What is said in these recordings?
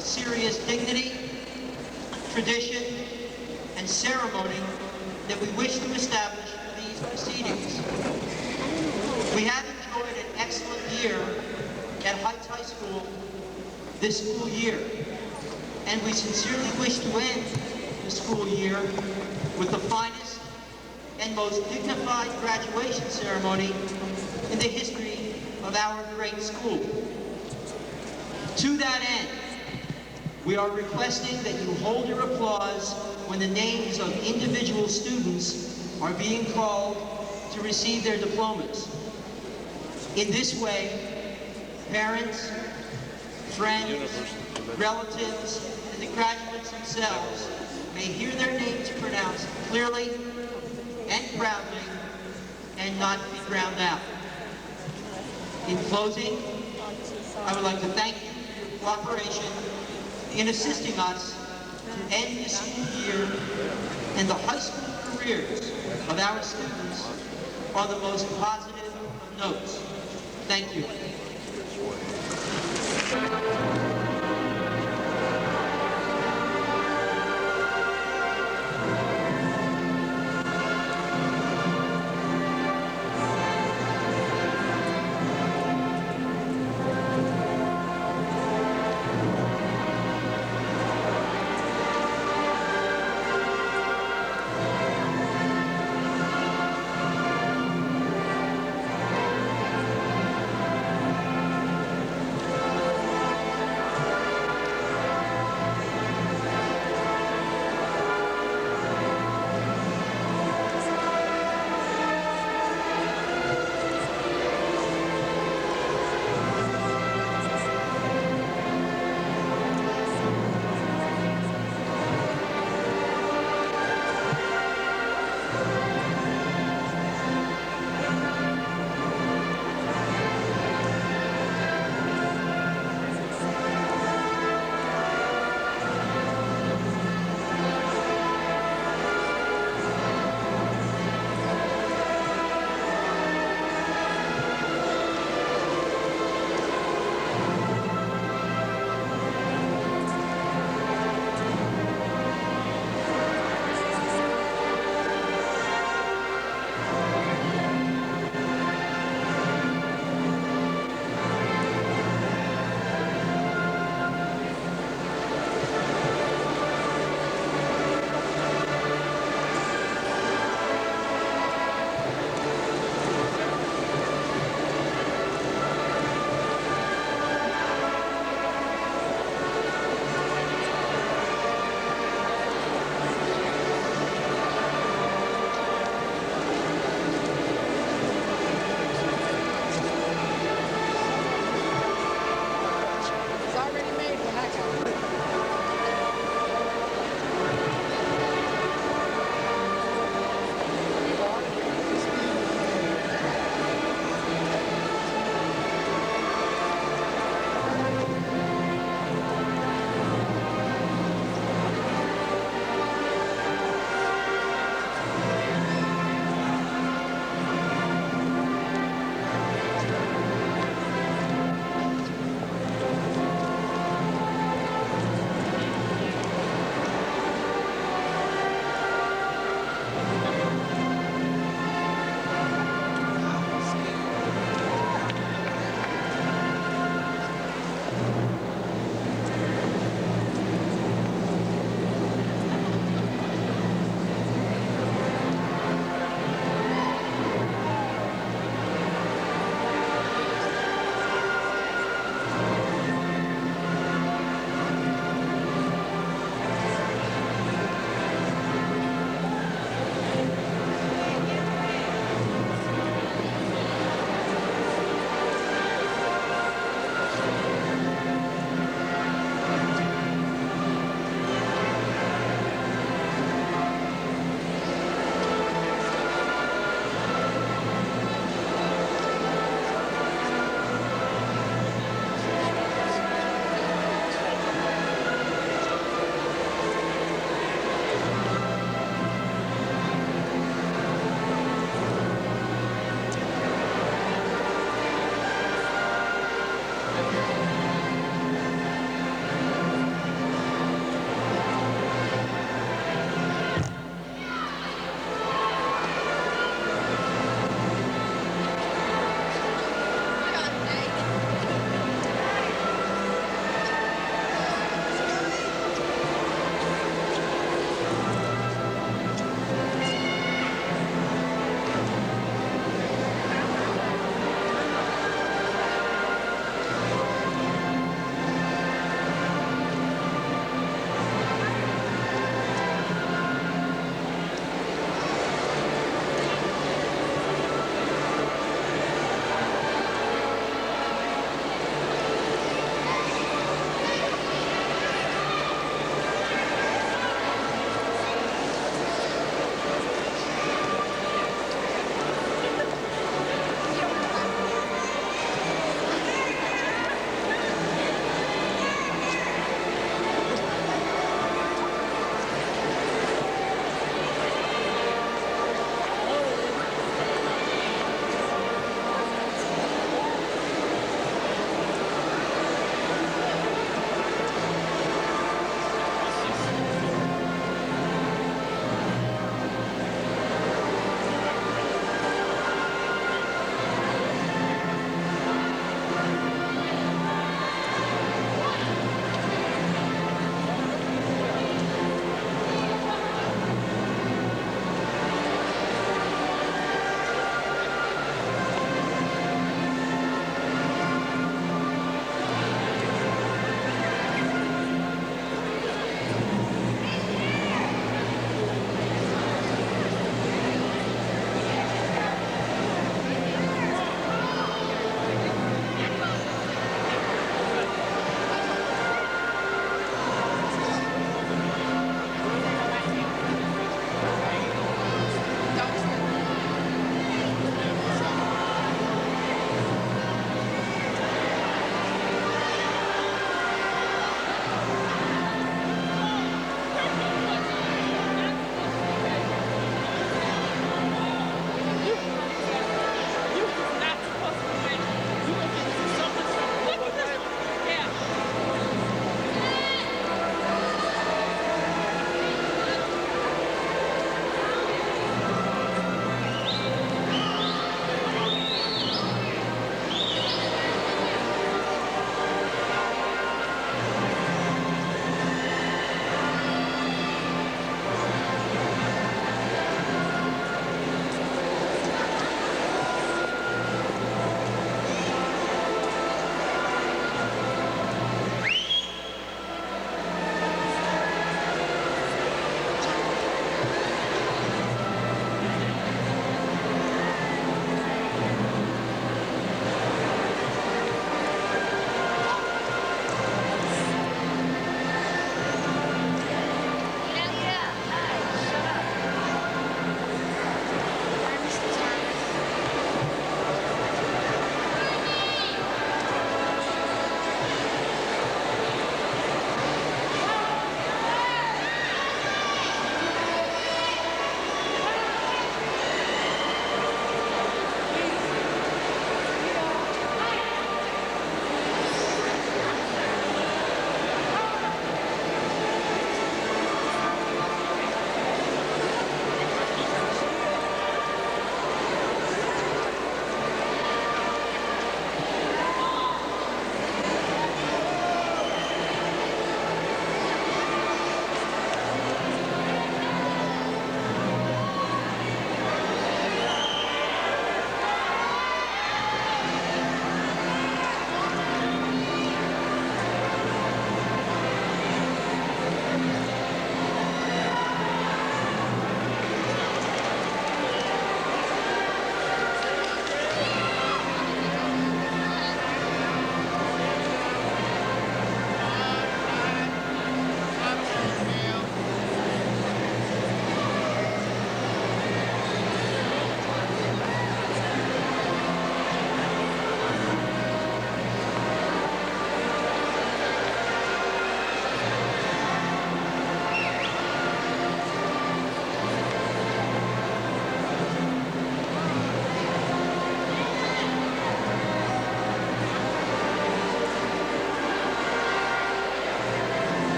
of serious dignity, tradition, and ceremony that we wish to establish for these proceedings. We have enjoyed an excellent year at Heights High School this school year, and we sincerely wish to end the school year with the finest and most dignified graduation ceremony in the history of our great school. To that end, we are requesting that you hold your applause when the names of individual students are being called to receive their diplomas. In this way, parents, friends, relatives, and the graduates themselves may hear their names pronounced clearly and proudly and not be drowned out. In closing, I would like to thank you for your cooperation in assisting us to end this school year and the high school careers of our students on the most positive of notes. Thank you.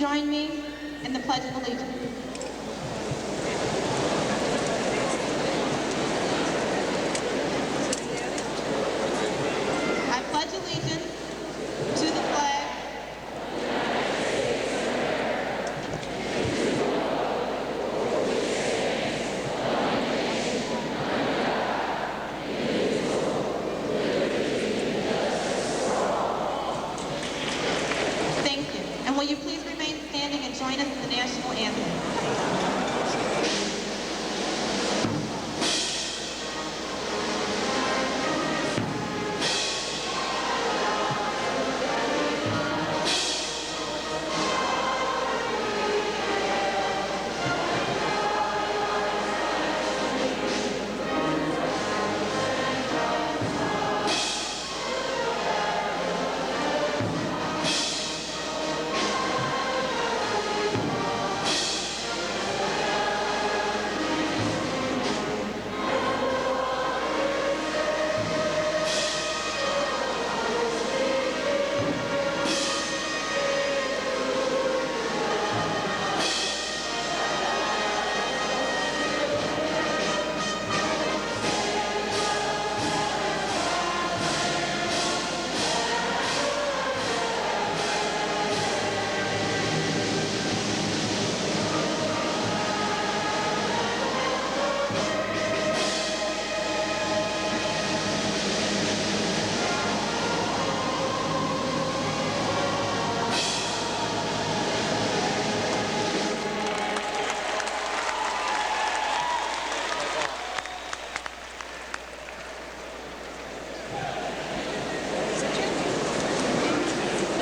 join me in the Pledge of Allegiance? I pledge allegiance to the flag Thank you. And will you please remain standing and join us in the national anthem?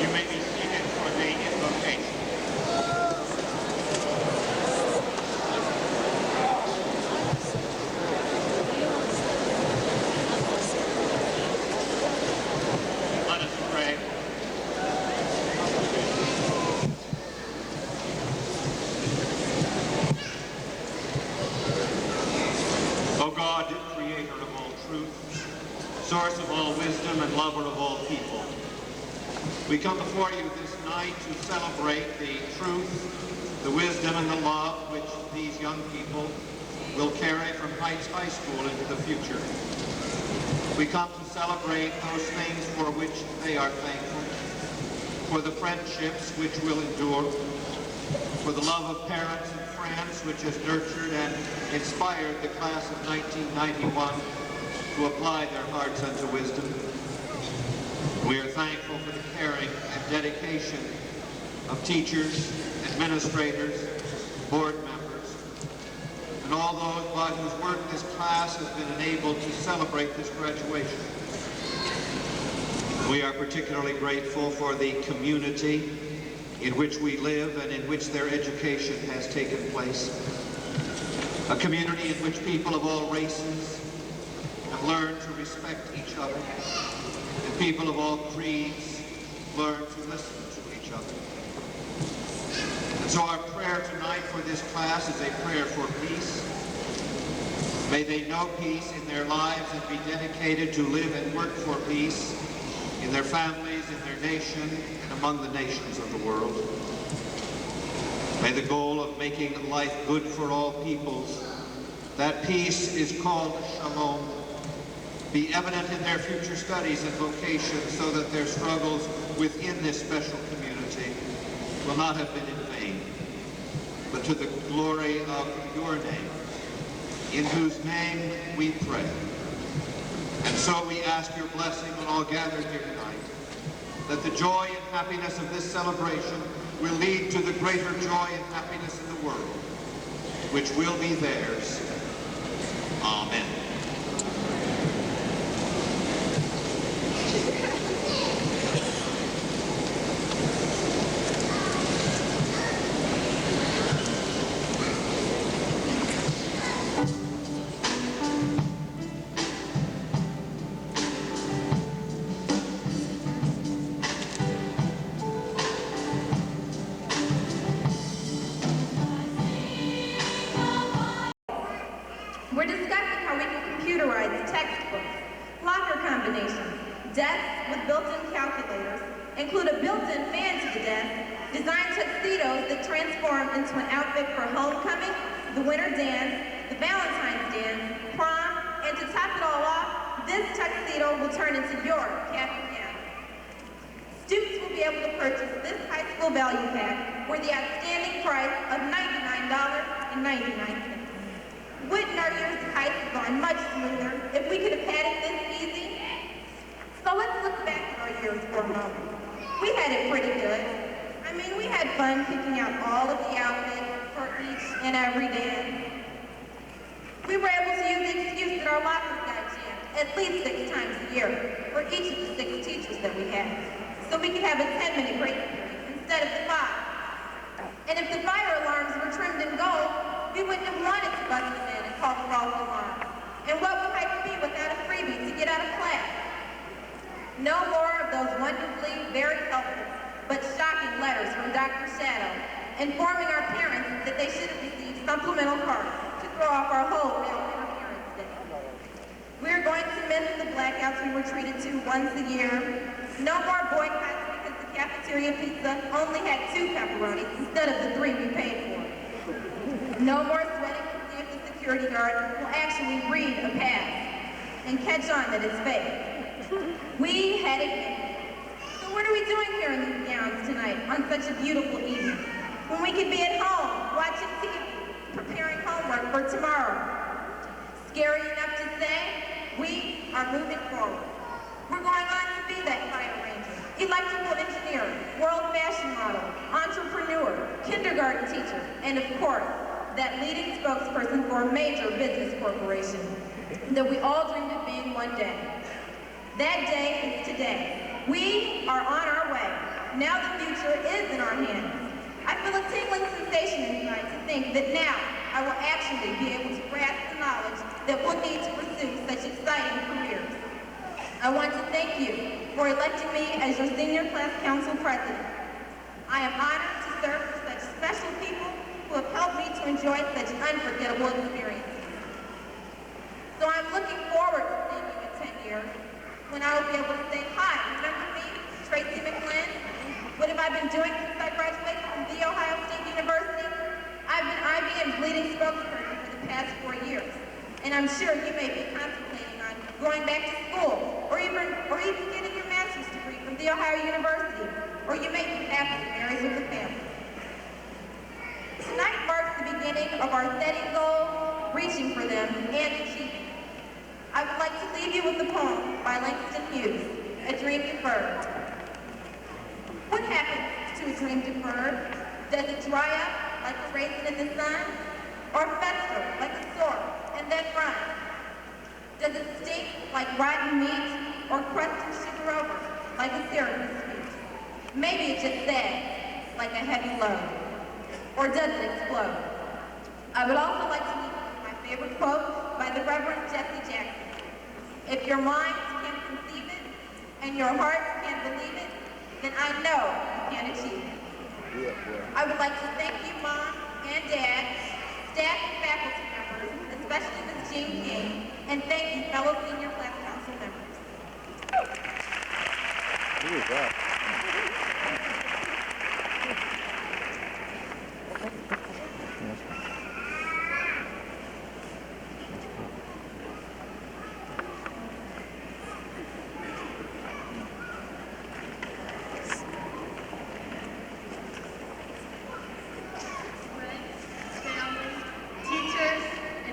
You may be seated for the invocation. Let us pray. O God, creator of all truth, source of all wisdom and lover of all people, we come before you this night to celebrate the truth, the wisdom, and the love which these young people will carry from Heights High School into the future. We come to celebrate those things for which they are thankful, for the friendships which will endure, for the love of parents and friends which has nurtured and inspired the class of 1991 to apply their hearts unto wisdom. We are thankful for the caring and dedication of teachers, administrators, board members, and all those by whose work this class has been enabled to celebrate this graduation. We are particularly grateful for the community in which we live and in which their education has taken place. A community in which people of all races have learned to respect each other, and people of all creeds learn to listen to each other. And so our prayer tonight for this class is a prayer for peace. May they know peace in their lives and be dedicated to live and work for peace in their families, in their nation, and among the nations of the world. May the goal of making life good for all peoples, that peace is called shalom, be evident in their future studies and vocations, so that their struggles within this special community will not have been in vain, but to the glory of your name, in whose name we pray. And so we ask your blessing on all gathered here tonight, that the joy and happiness of this celebration will lead to the greater joy and happiness in the world, which will be theirs. Amen. We're discussing how we can Desks with built-in calculators include a built-in fan to the desk, designed tuxedos that transform into an outfit for homecoming, the winter dance, the Valentine's dance, prom, and to top it all off, this tuxedo will turn into your khaki gown. Students will be able to purchase this high school value pack for the outstanding price of $99.99. Wouldn't our years of high school gone much smoother if we could have had it this easy? So let's look back at our years for a moment. We had it pretty good. I mean, we had fun picking out all of the outfits for each and every dance. We were able to use the excuse that our lockers got jammed at least 6 times a year for each of the 6 teachers that we had, so we could have a 10-minute break period instead of the 5. And if the fire alarms were trimmed in gold, we wouldn't have wanted to bust them in and call the false alarm. And what would life be without a freebie to get out of class? No more of those wonderfully very helpful but shocking letters from Dr. Shadow informing our parents that they should have received supplemental cards to throw off our whole male interference day. We're going to miss the blackouts we were treated to once a year. No more boycotts because the cafeteria pizza only had 2 pepperonis instead of the 3 we paid for. No more sweating to see if the security guard will actually read a pass and catch on that it's fake. We had it made. So what are we doing here in these gowns tonight on such a beautiful evening when we could be at home watching TV, preparing homework for tomorrow? Scary enough to say, we are moving forward. We're going on to be that fire ranger, electrical engineer, world fashion model, entrepreneur, kindergarten teacher, and of course, that leading spokesperson for a major business corporation that we all dreamed of being one day. That day is today. We are on our way. Now the future is in our hands. I feel a tingling sensation inside to think that now I will actually be able to grasp the knowledge that we'll need to pursue such exciting careers. I want to thank you for electing me as your senior class council president. I am honored to serve for such special people who have helped me to enjoy such unforgettable experiences. So I'm looking forward to seeing you in 10 years, when I will be able to say, hi, remember me, Tracy McGlynn? What have I been doing since I graduated from The Ohio State University? I've been IBM's leading spokesperson for the past 4 years, and I'm sure you may be contemplating on going back to school, or even getting your master's degree from The Ohio University, or you may be happily married with a family. Tonight marks the beginning of our setting goals, reaching for them, and achieving. I would like to leave you with a poem by Langston Hughes, A Dream Deferred. What happens to a dream deferred? Does it dry up like a raisin in the sun? Or fester like a sore and then run? Does it stink like rotten meat? Or crust and sugar over like a syrupy sweet? Maybe it just sags like a heavy load. Or does it explode? I would also like to leave you with my favorite quote by the Reverend Jesse Jackson. If your mind can't conceive it, and your heart can't believe it, then I know you can achieve it. I would like to thank you, Mom and Dad, staff and faculty members, especially Ms. Jean King, and thank you, fellow senior class council members. Who is that?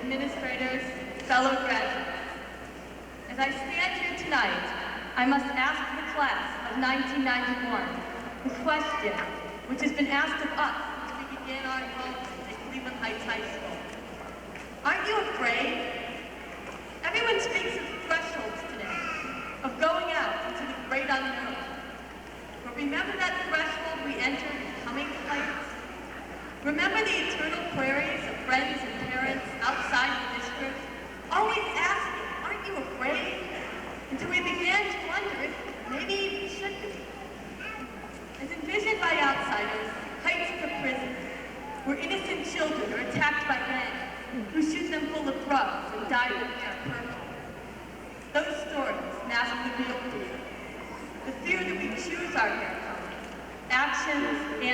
administrators, fellow graduates. As I stand here tonight, I must ask the class of 1991 the question which has been asked of us since we began our enrollment at Cleveland Heights High School. Aren't you afraid? Everyone speaks of thresholds today, of going out into the great unknown. But remember that threshold we entered coming to Heights? Remember the eternal queries of friends and parents outside the district, always asking, aren't you afraid? Until we began to wonder if maybe we should be. As envisioned by outsiders, Heights is a prison, where innocent children are attacked by men who shoot them full of drugs and dye their hair purple. Those stories mask the real truth.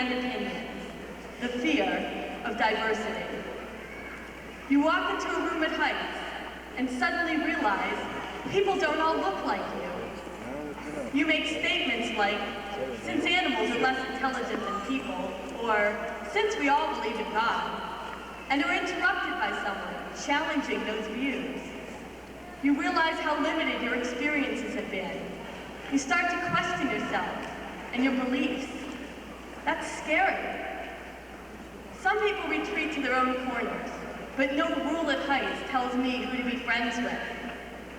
and opinions, the fear of diversity. You walk into a room at Heights and suddenly realize people don't all look like you. You make statements like, since animals are less intelligent than people, or since we all believe in God, and are interrupted by someone challenging those views. You realize how limited your experiences have been. You start to question yourself and your beliefs. That's scary. Some people retreat to their own corners, but no rule at Heights tells me who to be friends with.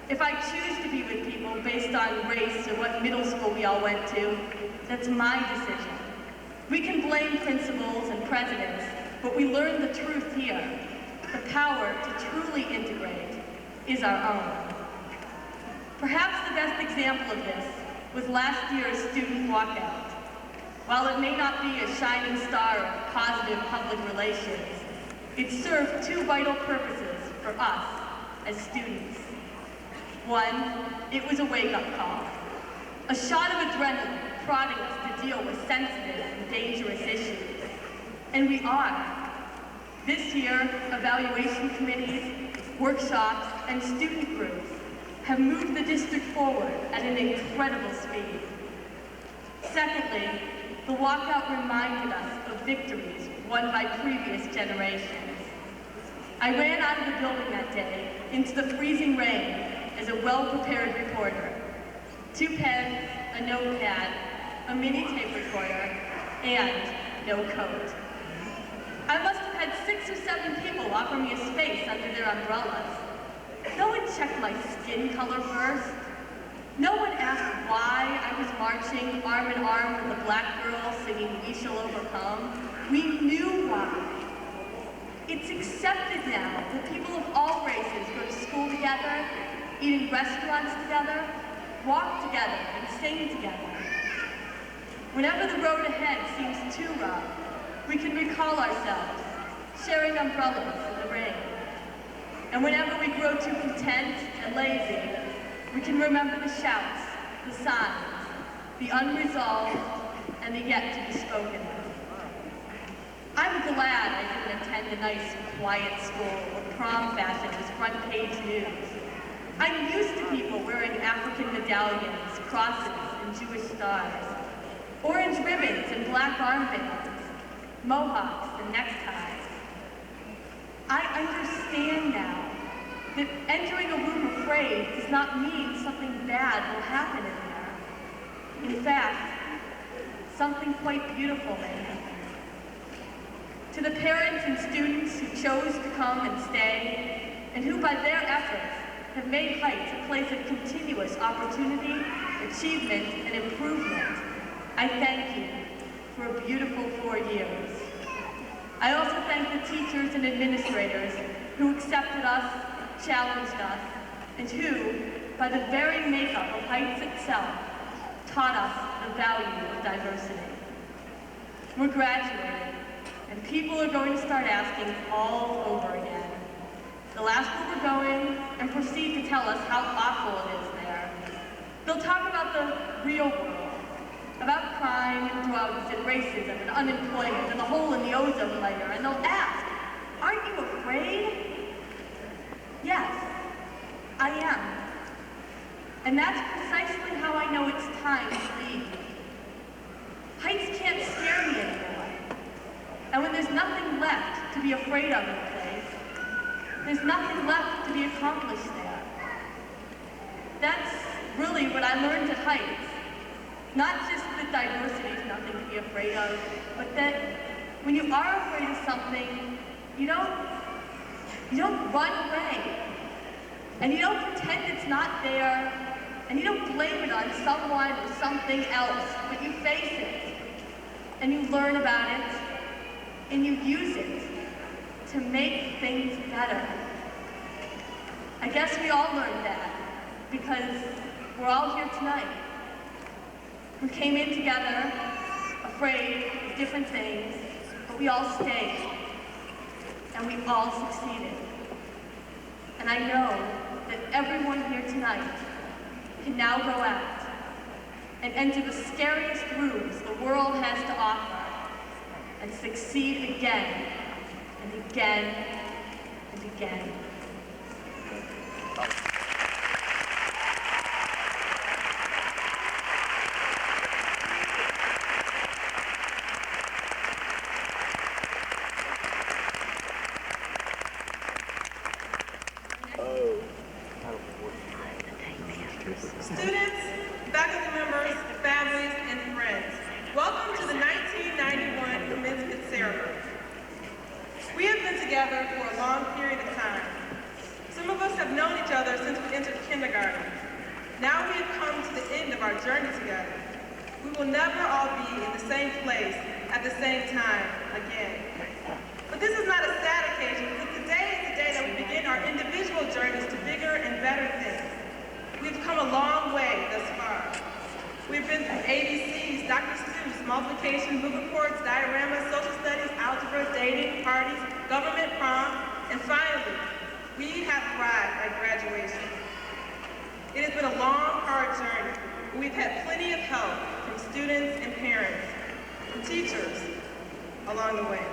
If I choose to be with people based on race or what middle school we all went to, that's my decision. We can blame principals and presidents, but we learn the truth here. The power to truly integrate is our own. Perhaps the best example of this was last year's student walkout. While it may not be a shining star of positive public relations, it served two vital purposes for us as students. One, it was a wake-up call, a shot of adrenaline prodding us to deal with sensitive and dangerous issues. And we are. This year, evaluation committees, workshops, and student groups have moved the district forward at an incredible speed. Secondly, the walkout reminded us of victories won by previous generations. I ran out of the building that day into the freezing rain as a well-prepared reporter. 2 pens, a notepad, a mini tape recorder, and no coat. I must have had 6 or 7 people offer me a space under their umbrellas. No one checked my skin color first. No one asked why I was marching arm in arm with a black girl singing We Shall Overcome. We knew why. It's accepted now that people of all races go to school together, eat in restaurants together, walk together, and sing together. Whenever the road ahead seems too rough, we can recall ourselves, sharing umbrellas in the rain. And whenever we grow too content and lazy, we can remember the shouts, the signs, the unresolved, and the yet to be spoken of. I'm glad I didn't attend a nice, quiet school where prom fashion was front-page news. I'm used to people wearing African medallions, crosses, and Jewish stars, orange ribbons and black armbands, mohawks and neckties. I understand now that entering a room afraid does not mean something bad will happen in there. In fact, something quite beautiful may happen. To the parents and students who chose to come and stay, and who by their efforts have made Heights a place of continuous opportunity, achievement, and improvement, I thank you for a beautiful 4 years. I also thank the teachers and administrators who accepted us, challenged us, and who, by the very makeup of Heights itself, taught us the value of diversity. We're graduating, and people are going to start asking all over again. They'll ask where we're going and proceed to tell us how awful it is there. They'll talk about the real world, about crime and drugs and racism and unemployment and the hole in the ozone layer, and they'll ask, aren't you afraid? Yes, I am. And that's precisely how I know it's time to leave. Heights can't scare me anymore. And when there's nothing left to be afraid of in a place, there's nothing left to be accomplished there. That's really what I learned at Heights. Not just that diversity is nothing to be afraid of, but that when you are afraid of something, you don't run away. And you don't pretend it's not there, and you don't blame it on someone or something else, but you face it, and you learn about it, and you use it to make things better. I guess we all learned that, because we're all here tonight. We came in together, afraid of different things, but we all stayed, and we all succeeded. And I know that everyone here tonight can now go out and enter the scariest rooms the world has to offer and succeed again and again and again. Students, faculty members, families, and friends, welcome to the 1991 commencement ceremony. We have been together for a long period of time. Some of us have known each other since we entered kindergarten. Now we have come to the end of our journey together. We will never all be in the same place at the same time again. But this is not a sad occasion, because today is the day that we begin our individual journeys to bigger and better things. We've come a long way thus far. We've been through ABCs, Dr. Seuss, multiplication, book reports, dioramas, social studies, algebra, dating, parties, government prom, and finally, we have arrived at graduation. It has been a long, hard journey, but we've had plenty of help from students and parents, and teachers along the way.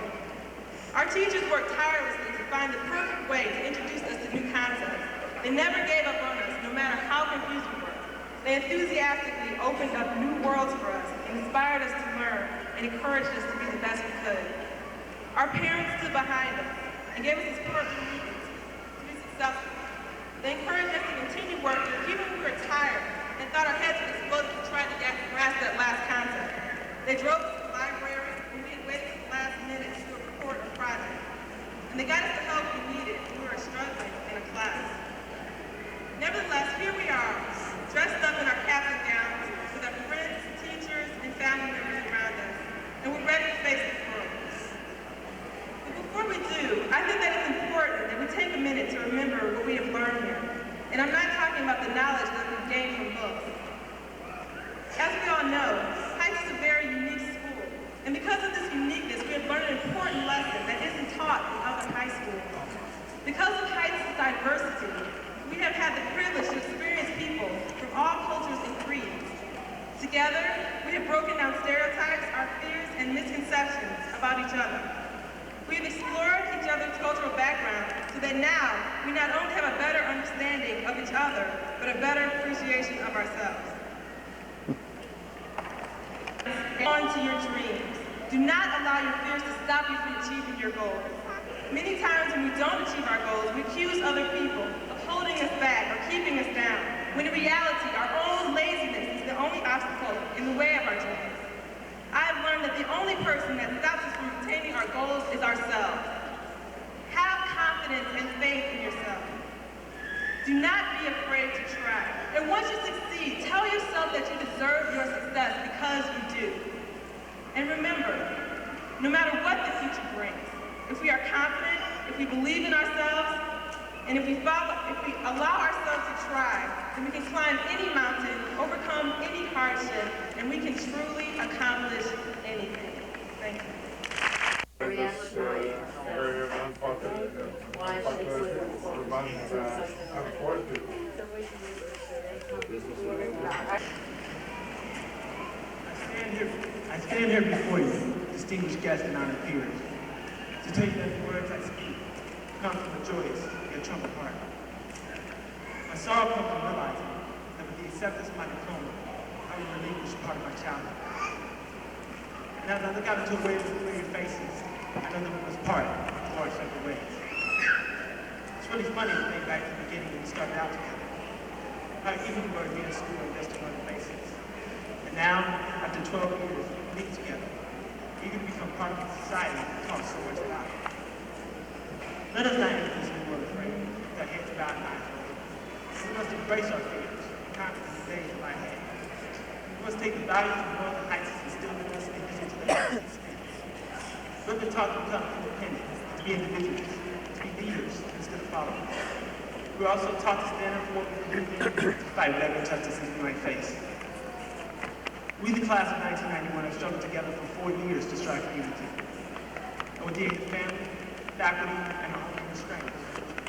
Our teachers worked tirelessly to find the perfect way to introduce us to new concepts. They never gave up on us, no matter how confused we were. They enthusiastically opened up new worlds for us, and inspired us to learn, and encouraged us to be the best we could. Our parents stood behind us, and gave us the support we needed to be successful. They encouraged us to continue working, even when we were tired, and thought our heads would explode if we tried to grasp that last concept. They drove us to the library, when we had waited to the last minute to do a report or project. And they got us the help we needed when we were struggling in a class. Nevertheless, here we are, dressed up in our caps and gowns, with our friends, teachers, and family members around us, and we're ready to face the world. But before we do, I think that it's important that we take a minute to remember what we have learned here. And I'm not talking about the knowledge that we've gained from books. As we all know, Heights is a very unique school, and because of this uniqueness, we have learned an important lesson that isn't taught in other high schools. Because of Heights' diversity, we have had the privilege to experience people from all cultures and creeds. Together, we have broken down stereotypes, our fears, and misconceptions about each other. We have explored each other's cultural background so that now we not only have a better understanding of each other, but a better appreciation of ourselves. On to your dreams. Do not allow your fears to stop you from achieving your goals. Many times when we don't achieve our goals, we accuse other people of holding us back or keeping us down, when in reality, our own laziness is the only obstacle in the way of our dreams. I have learned that the only person that stops us from attaining our goals is ourselves. Have confidence and faith in yourself. Do not be afraid to try. And once you succeed, tell yourself that you deserve your success because you do. And remember, no matter what the future brings, if we are confident, if we believe in ourselves, and if we allow ourselves to try, then we can climb any mountain, overcome any hardship, and we can truly accomplish anything. Thank you. I stand here before you, distinguished guests and honored peers, to tell you that the words I speak come from a joyous yet troubled heart. My sorrow comes from realizing that with the acceptance of my diploma, I will relinquish part of my childhood. And as I look out into a wave of familiar faces, I know that we must part to our separate ways. It's really funny to think back to the beginning when we started out together. How eager we were to be in school and just to learn faces. And now, after 12 years, we meet together, eager to become part of a society that talks so much about it. Let us not enter this new world afraid, with our heads bowed and eyes open. We must embrace our fears, confidence in days that lie ahead. We must take the values of growth and heights instilled in us and use it to the fullest extent. We've been taught to become independent, to be individuals, to be leaders instead of followers. We're also taught to stand up for what we believe in, to fight whatever injustices we might face. We, the class of 1991, have struggled together for 4 years to strive for unity. And with the aid of family, faculty, and our own strength,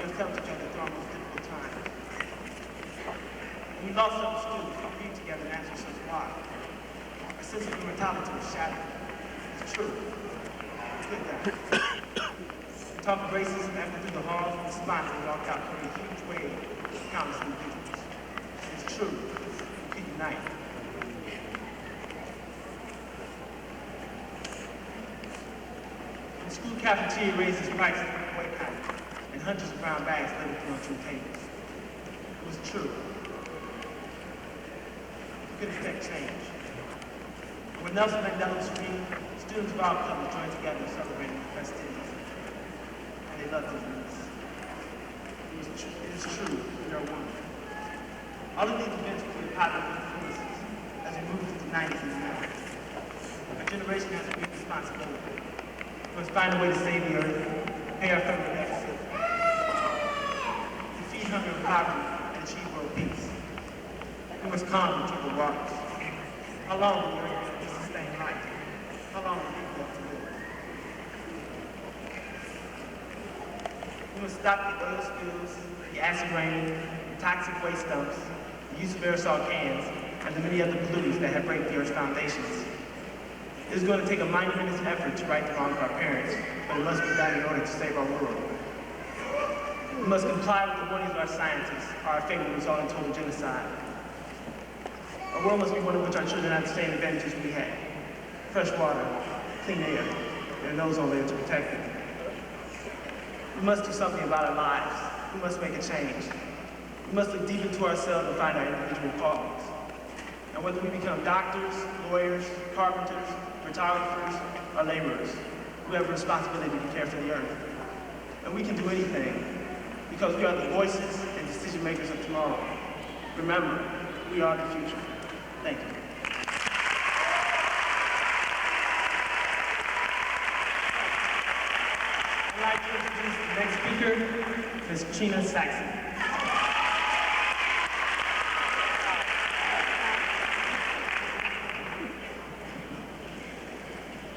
we have helped each other through our most difficult times. When we lost some students, we agreed together to ask ourselves why. Our sense of immortality was shattered. It's true. good guy. We talked racism after through the halls, we responded and walked out from a huge wave of countless individuals. It's true. We could unite. The school cafeteria raised its prices for the boycott, and hundreds of brown bags littered through on 2 tables. It was true. We could affect change. And when Nelson Mandela was free, students of our colors joined together celebrating the festivities. And they loved those minutes. It is true, we are one. All of these events will be positive influences as we move through the 90s and the 90s. Our generation has a big responsibility. We must find a way to save the earth, pay our federal deficit, defeat hunger and poverty, and achieve world peace. We must calm the troubled waters. How long will the earth be sustained life? How long will people have to live? We must stop the oil spills, the acid rain, the toxic waste dumps, the use of aerosol cans, and the many other pollutants that have raped the Earth's foundations. It is going to take a monumentous effort to right the wrongs of our parents, but it must be done in order to save our world. We must comply with the warnings of our scientists, or our fate will result in total genocide. Our world must be one in which our children have the same advantages we had. Fresh water, clean air, and an ozone layer to protect them. We must do something about our lives. We must make a change. We must look deep into ourselves and find our individual callings. And whether we become doctors, lawyers, carpenters, photographers, or laborers, we have a responsibility to care for the earth. And we can do anything because we are the voices and decision makers of tomorrow. Remember, we are the future. Thank you. I'd like to introduce the next speaker, Ms. Trina Saxon.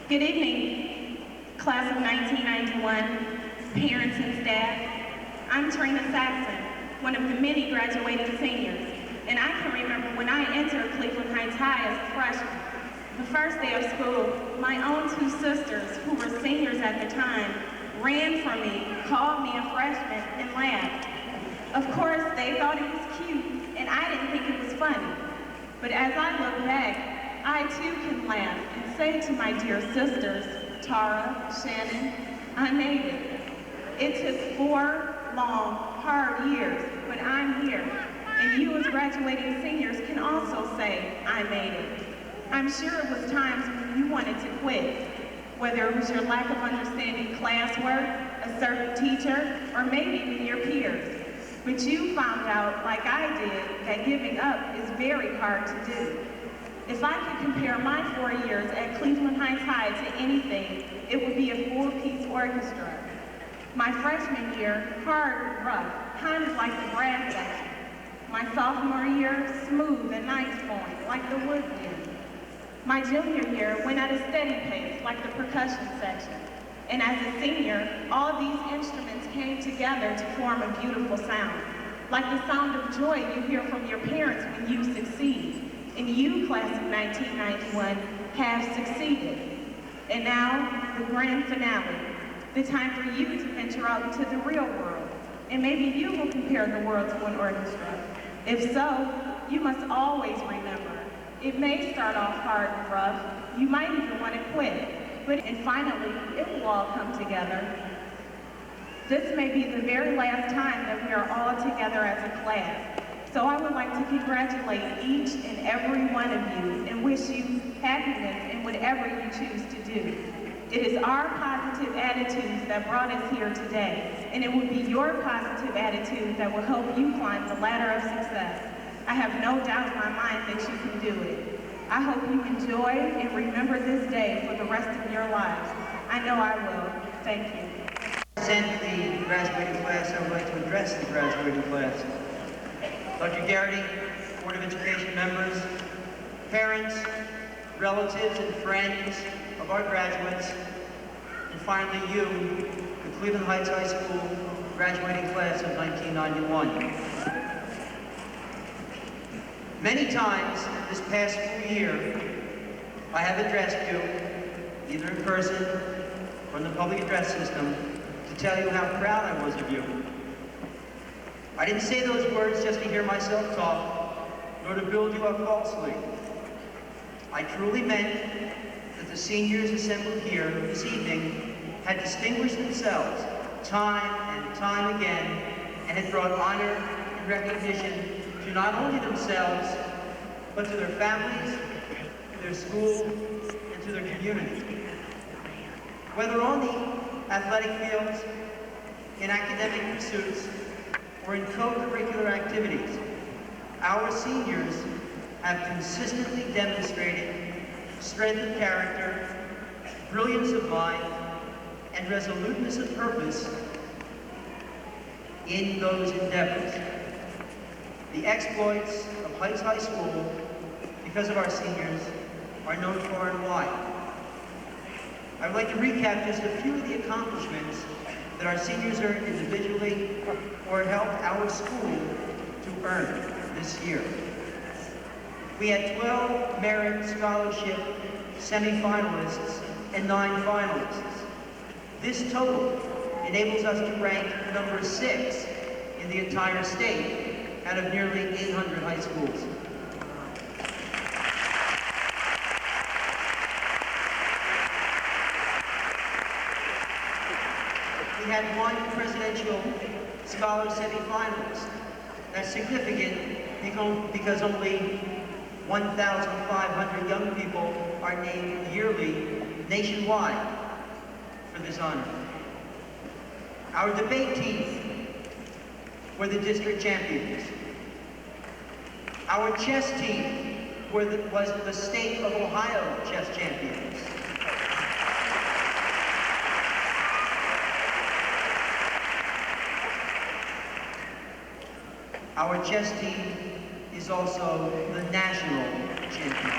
Good evening, class of 1991, parents and staff. I'm Trina Saxon, one of the many graduating seniors, and I can remember when I entered Cleveland Heights High as a freshman. The first day of school, my own 2 sisters, who were seniors at the time, ran for me, called me a freshman, and laughed. Of course, they thought it was cute, and I didn't think it was funny. But as I look back, I too can laugh and say to my dear sisters, Tara, Shannon, I made it. It took 4 long, hard years, but I'm here. And you as graduating seniors can also say, I made it. I'm sure it was times when you wanted to quit, whether it was your lack of understanding classwork, a certain teacher, or maybe even your peers. But you found out, like I did, that giving up is very hard to do. If I could compare my 4 years at Cleveland Heights High to anything, it would be a 4-piece orchestra. My freshman year, hard and rough, kind of like the brass section. My sophomore year, smooth and nice flowing, like the woodwind. My junior year went at a steady pace, like the percussion section. And as a senior, all these instruments came together to form a beautiful sound, like the sound of joy you hear from your parents when you succeed. And you, class of 1991, have succeeded. And now, the grand finale, the time for you to venture out into the real world. And maybe you will compare the world to an orchestra. If so, you must always remember, it may start off hard and rough, you might even want to quit, and finally, it will all come together. This may be the very last time that we are all together as a class. So I would like to congratulate each and every one of you and wish you happiness in whatever you choose to do. It is our positive attitudes that brought us here today, and it will be your positive attitude that will help you climb the ladder of success. I have no doubt in my mind that you can do it. I hope you enjoy and remember this day for the rest of your lives. I know I will. Thank you. Send the graduating class, I would like to address the graduating class. Dr. Garrity, Board of Education members, parents, relatives, and friends of our graduates, and finally you, the Cleveland Heights High School graduating class of 1991. Many times this past school year, I have addressed you, either in person from the public address system to tell you how proud I was of you. I didn't say those words just to hear myself talk, nor to build you up falsely. I truly meant that the seniors assembled here this evening had distinguished themselves time and time again and had brought honor and recognition to not only themselves, but to their families, to their school, and to their community. Whether on the athletic fields, in academic pursuits, or in co-curricular activities, our seniors have consistently demonstrated strength of character, brilliance of mind, and resoluteness of purpose in those endeavors. The exploits of Heights High School, because of our seniors, are known far and wide. I would like to recap just a few of the accomplishments that our seniors earned individually or helped our school to earn this year. We had 12 Merit Scholarship semifinalists and 9 finalists. This total enables us to rank number 6 in the entire state out of nearly 800 high schools. We had 1 Presidential Scholar semifinalist. That's significant because only 1,500 young people are named yearly nationwide for this honor. Our debate team were the district champions. Our chess team was the state of Ohio chess champions. Our chess team is also the national champion.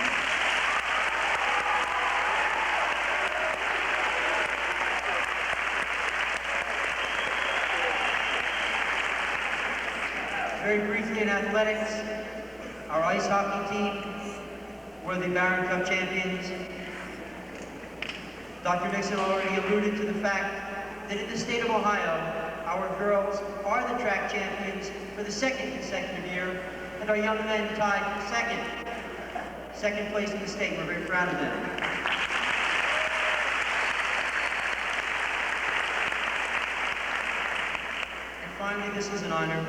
Very briefly in athletics, our ice hockey team were the Barron Cup champions. Dr. Nixon already alluded to the fact that in the state of Ohio, our girls are the track champions for the 2nd consecutive year, and our young men tied for second place in the state. We're very proud of them. And finally, this is an honor.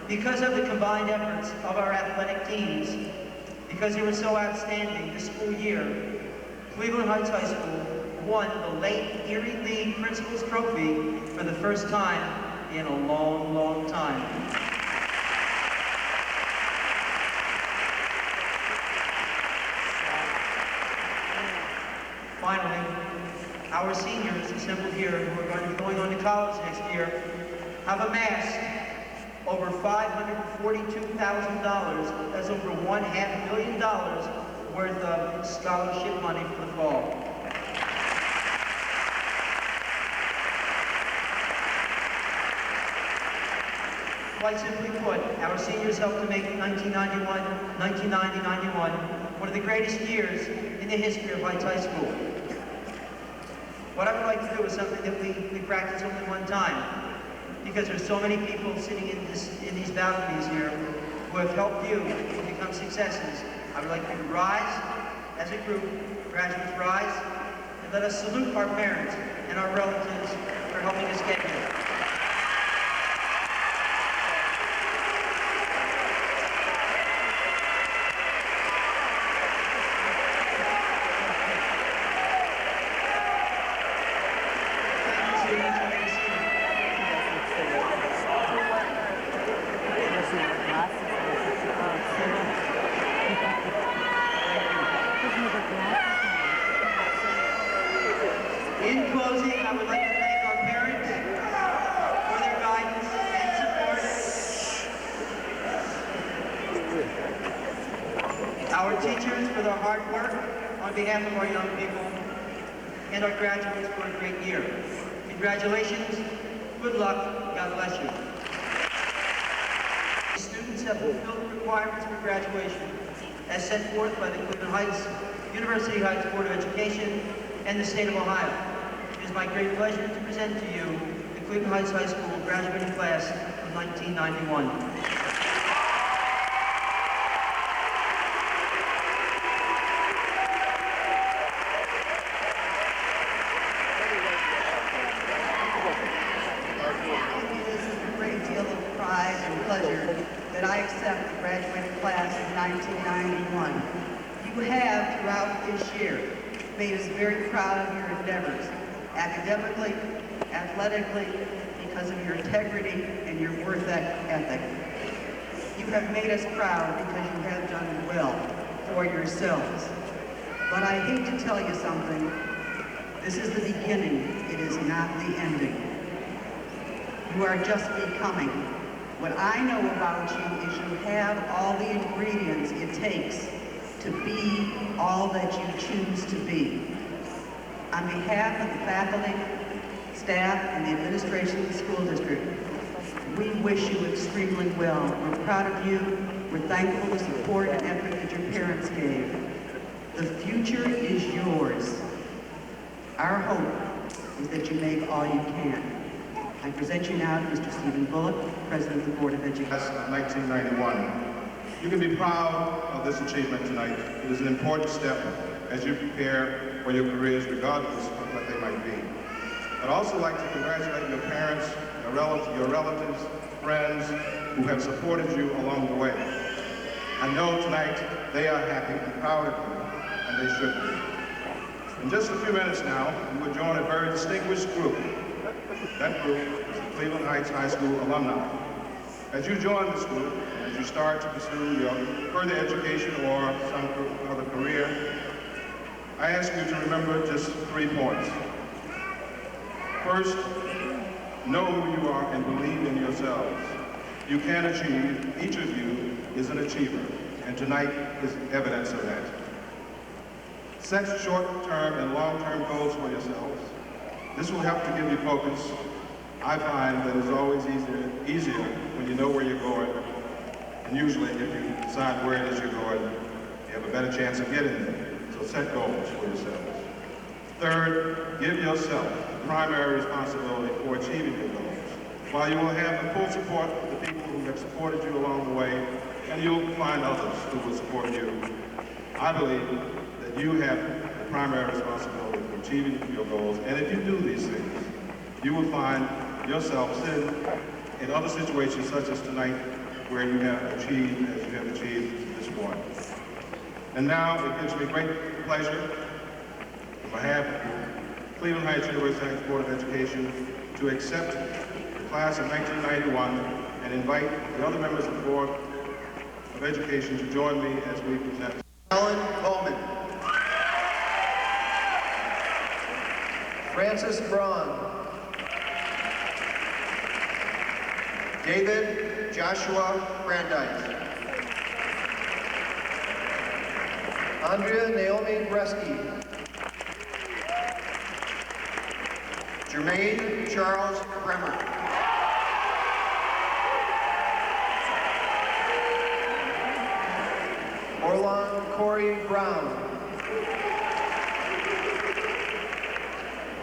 Because of the combined efforts of our athletic teams, because they were so outstanding this school year, Cleveland Heights High School won the late Erie League Principal's Trophy for the first time in a long, long time. Finally, our seniors assembled here who are going to be going on to college next year have amassed over $542,000. That's over $1.5 million worth of scholarship money for the fall. Quite simply put, our seniors helped to make 1990-91 one of the greatest years in the history of Heights High School. What I would like to do is something that we practice only one time, because there's so many people sitting in these balconies here who have helped you to become successes. I would like you to rise as a group, graduates rise, and let us salute our parents and our relatives for helping us get here. In closing, I would like to thank our parents for their guidance and support, our teachers for their hard work on behalf of our young people, and our graduates for a great year. Congratulations, good luck, God bless you. Students have fulfilled the requirements for graduation as set forth by the Cleveland Heights, University Heights Board of Education, and the state of Ohio. It is my great pleasure to present to you the Cleveland Heights High School graduating class of 1991. That I accept the graduating class of 1991. You have, throughout this year, made us very proud of your endeavors, academically, athletically, because of your integrity and your work ethic. You have made us proud because you have done well for yourselves. But I hate to tell you something. This is the beginning. It is not the ending. You are just becoming. What I know about you is you have all the ingredients it takes to be all that you choose to be. On behalf of the faculty, staff, and the administration of the school district, we wish you extremely well. We're proud of you. We're thankful for the support and effort that your parents gave. The future is yours. Our hope is that you make all you can. I present you now to Mr. Stephen Bullock, President of the Board of Education. Class of 1991. You can be proud of this achievement tonight. It is an important step as you prepare for your careers, regardless of what they might be. I'd also like to congratulate your parents, your relatives, friends who have supported you along the way. I know tonight they are happy and proud of you, and they should be. In just a few minutes now, you will join a very distinguished group. That group is the Cleveland Heights High School alumni. As you join this group, as you start to pursue your further education or some other career, I ask you to remember just 3 points. First, know who you are and believe in yourselves. You can achieve. Each of you is an achiever, and tonight is evidence of that. Set short-term and long-term goals for yourselves. This will help to give you focus. I find that it's always easier when you know where you're going. And usually, if you decide where it is you're going, you have a better chance of getting there. So set goals for yourselves. Third, give yourself the primary responsibility for achieving your goals. While you will have the full support of the people who have supported you along the way, and you'll find others who will support you, I believe that you have the primary responsibility for achieving your goals. And if you do these things, you will find yourself sitting in other situations such as tonight where you have achieved as you have achieved this morning. And now it gives me great pleasure on behalf of the Cleveland Heights University Board of Education to accept the class of 1991 and invite the other members of the Board of Education to join me as we present. Alan Coleman. Francis Braun. David Joshua Brandeis. Andrea Naomi Bresky. Jermaine Charles Bremer. Orlon Corey Brown.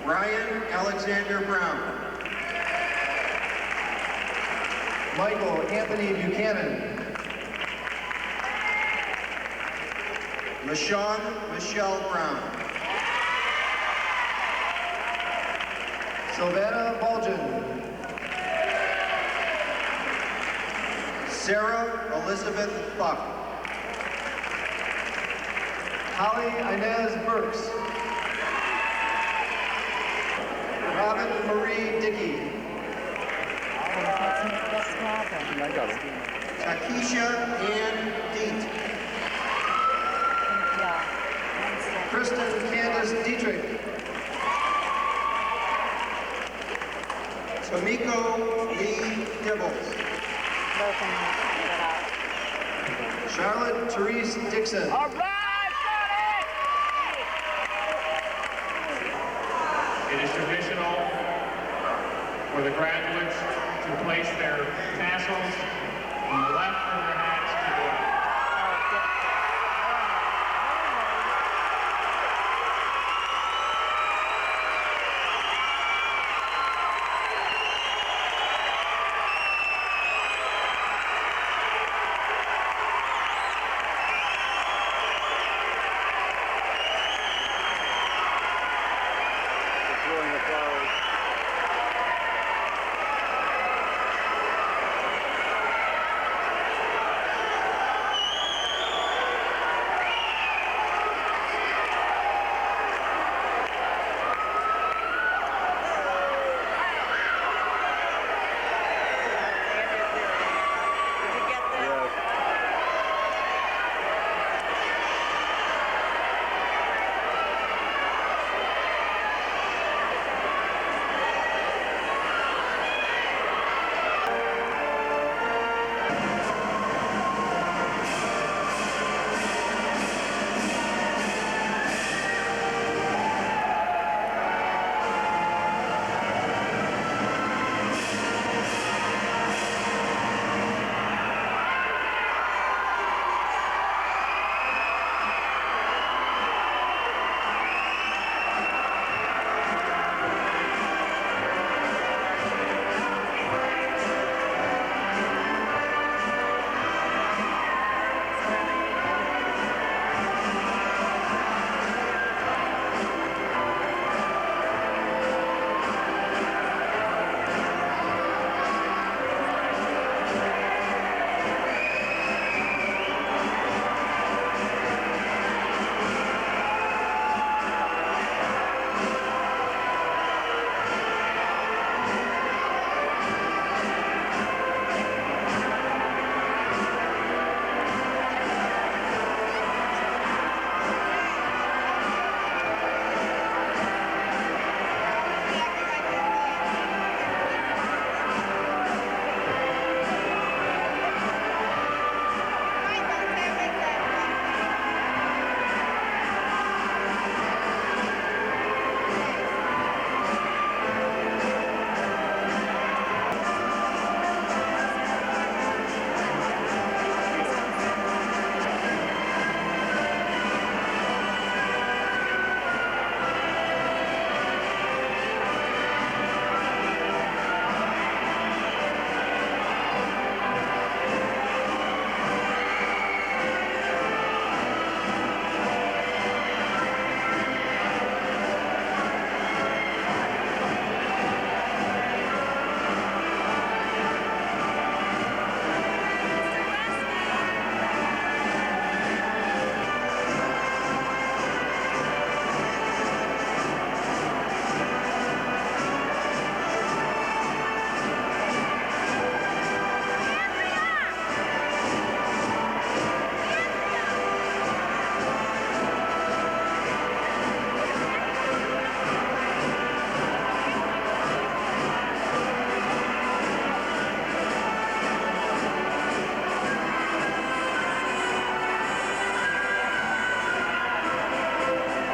Ryan Alexander Brown. Michael Anthony Buchanan. LaShawn Michelle Brown. Savannah Bulgen. Sarah Elizabeth Buck. Holly Inez Burks. Robin Marie Dickey. Takesha Ann Deet. Kristen Candace Dietrich. Tamiko Lee Dibbles. Charlotte Therese Dixon. All right, It is traditional for the graduates to place their tassels on the left of their hat